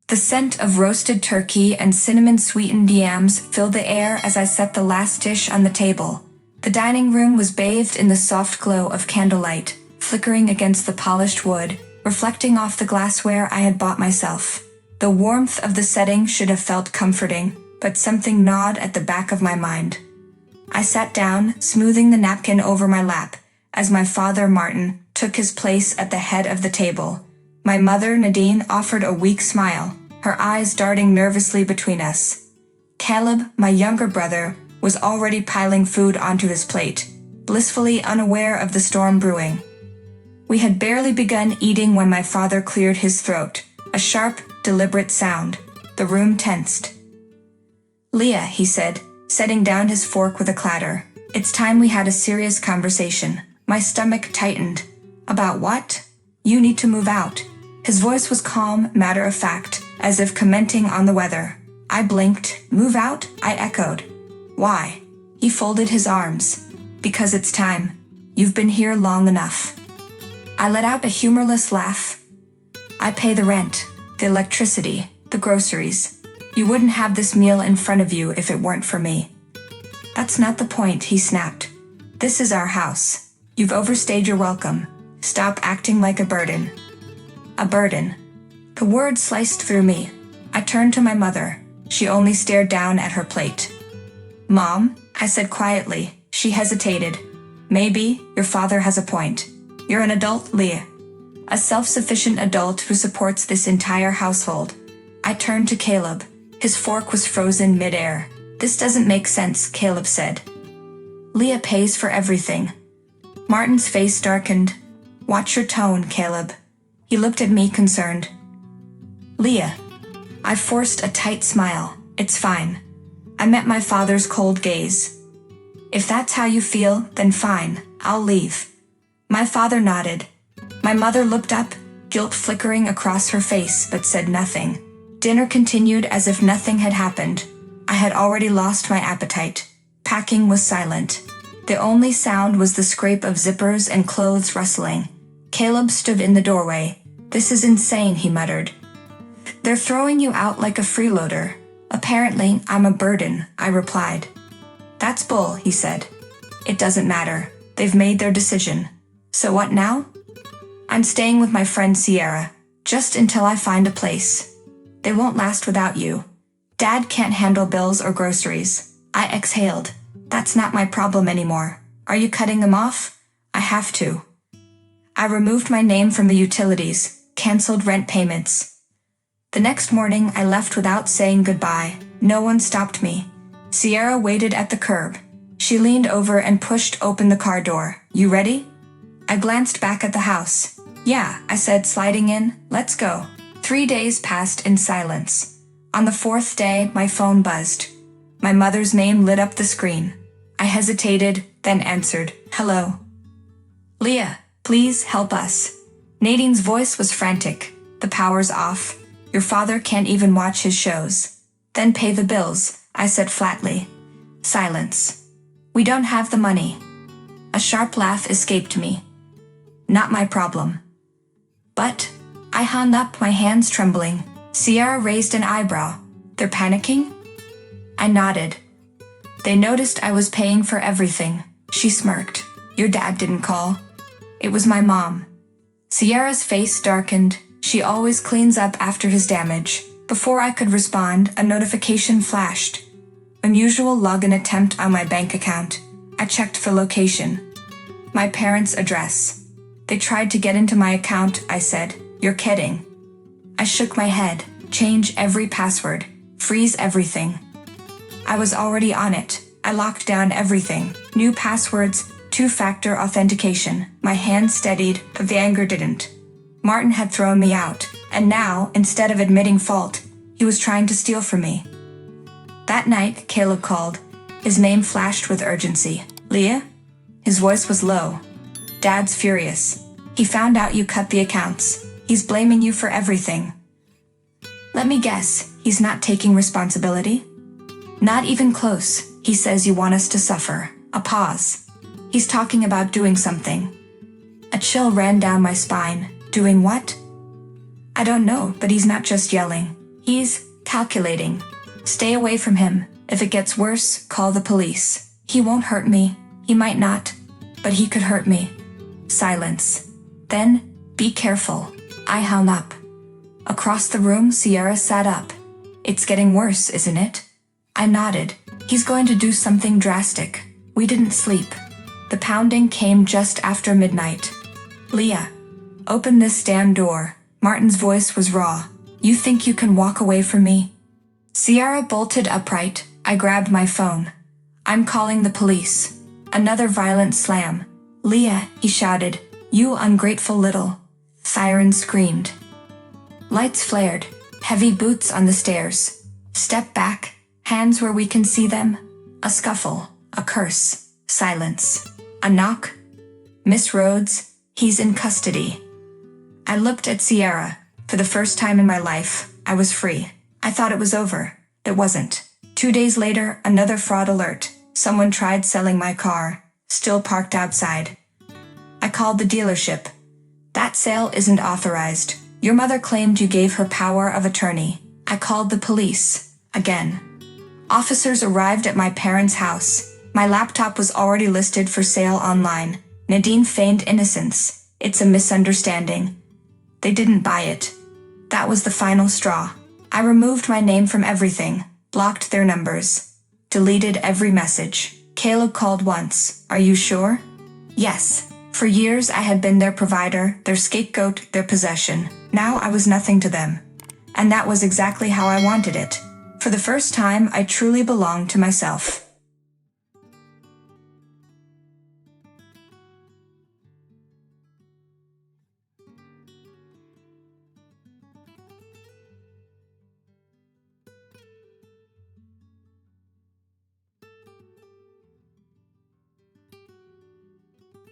The scent of roasted turkey and cinnamon-sweetened yams filled the air as I set the last dish on the table. The dining room was bathed in the soft glow of candlelight, flickering against the polished wood, reflecting off the glassware I had bought myself. The warmth of the setting should have felt comforting, but something gnawed at the back of my mind. I sat down, smoothing the napkin over my lap, as my father, Martin, took his place at the head of the table. My mother, Nadine, offered a weak smile, her eyes darting nervously between us. Caleb, my younger brother, was already piling food onto his plate, blissfully unaware of the storm brewing. We had barely begun eating when my father cleared his throat, a sharp, deliberate sound. The room tensed. "Leah," he said, setting down his fork with a clatter. "It's time we had a serious conversation." My stomach tightened. "About what?" "You need to move out." His voice was calm, matter-of-fact, as if commenting on the weather. I blinked. "Move out?" I echoed. "Why?" He folded his arms. "Because it's time. You've been here long enough." I let out a humorless laugh. "I pay the rent, the electricity, the groceries. You wouldn't have this meal in front of you if it weren't for me." "That's not the point," he snapped. "This is our house. You've overstayed your welcome. Stop acting like a burden." A burden. The word sliced through me. I turned to my mother. She only stared down at her plate. "Mom," I said quietly. She hesitated. "Maybe your father has a point. You're an adult, Leah. A self-sufficient adult who supports this entire household." I turned to Caleb. His fork was frozen mid-air. "This doesn't make sense," Caleb said. "Leah pays for everything." Martin's face darkened. "Watch your tone, Caleb." He looked at me concerned. "Leah." I forced a tight smile. "It's fine." I met my father's cold gaze. "If that's how you feel, then fine, I'll leave." My father nodded. My mother looked up, guilt flickering across her face, but said nothing. Dinner continued as if nothing had happened. I had already lost my appetite. Packing was silent. The only sound was the scrape of zippers and clothes rustling. Caleb stood in the doorway. "This is insane," he muttered. "They're throwing you out like a freeloader." "Apparently, I'm a burden," I replied. "That's bull," he said. "It doesn't matter. They've made their decision. So what now?" "I'm staying with my friend Sierra, just until I find a place." "They won't last without you. Dad can't handle bills or groceries." I exhaled. "That's not my problem anymore." "Are you cutting them off?" "I have to." I removed my name from the utilities, canceled rent payments. The next morning, I left without saying goodbye. No one stopped me. Sierra waited at the curb. She leaned over and pushed open the car door. "You ready?" I glanced back at the house. "Yeah," I said, sliding in. "Let's go." 3 days passed in silence. On the 4th day, my phone buzzed. My mother's name lit up the screen. I hesitated, then answered. "Hello." "Leah, please help us." Nadine's voice was frantic. "The power's off. Your father can't even watch his shows." "Then pay the bills," I said flatly. Silence. "We don't have the money." A sharp laugh escaped me. "Not my problem." "But," I hung up, my hands trembling. Sierra raised an eyebrow. "They're panicking?" I nodded. "They noticed I was paying for everything." She smirked. "Your dad didn't call." "It was my mom." Sierra's face darkened. "She always cleans up after his damage." Before I could respond, a notification flashed. Unusual login attempt on my bank account. I checked the location. My parents' address. "They tried to get into my account," I said. "You're kidding." I shook my head. "Change every password. Freeze everything." I was already on it. I locked down everything. New passwords, 2-factor authentication. My hand steadied, but the anger didn't. Martin had thrown me out, and now, instead of admitting fault, he was trying to steal from me. That night, Caleb called. His name flashed with urgency. "Leah?" His voice was low. "Dad's furious. He found out you cut the accounts. He's blaming you for everything." "Let me guess, he's not taking responsibility?" "Not even close. He says you want us to suffer." A pause. "He's talking about doing something." A chill ran down my spine. "Doing what?" "I don't know, but he's not just yelling. He's calculating. Stay away from him. If it gets worse, call the police. He won't hurt me. He might not. But he could hurt me. Silence. Then, be careful. I hung up. Across the room, Sierra sat up. It's getting worse, isn't it? I nodded. He's going to do something drastic. We didn't sleep. The pounding came just after midnight. Leah, open this damn door. Martin's voice was raw. You think you can walk away from me? Sierra bolted upright. I grabbed my phone. I'm calling the police. Another violent slam. Leah, he shouted. You ungrateful little. Siren screamed. Lights flared. Heavy boots on the stairs. Step back. Hands where we can see them. A scuffle. A curse. Silence. A knock. Miss Rhodes, he's in custody. I looked at Sierra. For the first time in my life, I was free. I thought it was over. It wasn't. 2 days later, another fraud alert. Someone tried selling my car. Still parked outside. I called the dealership. That sale isn't authorized. Your mother claimed you gave her power of attorney. I called the police. Again. Officers arrived at my parents' house. My laptop was already listed for sale online. Nadine feigned innocence. It's a misunderstanding. They didn't buy it. That was the final straw. I removed my name from everything, blocked their numbers, deleted every message. Caleb called once. Are you sure? Yes. For years I had been their provider, their scapegoat, their possession. Now I was nothing to them. And that was exactly how I wanted it. For the first time, I truly belonged to myself.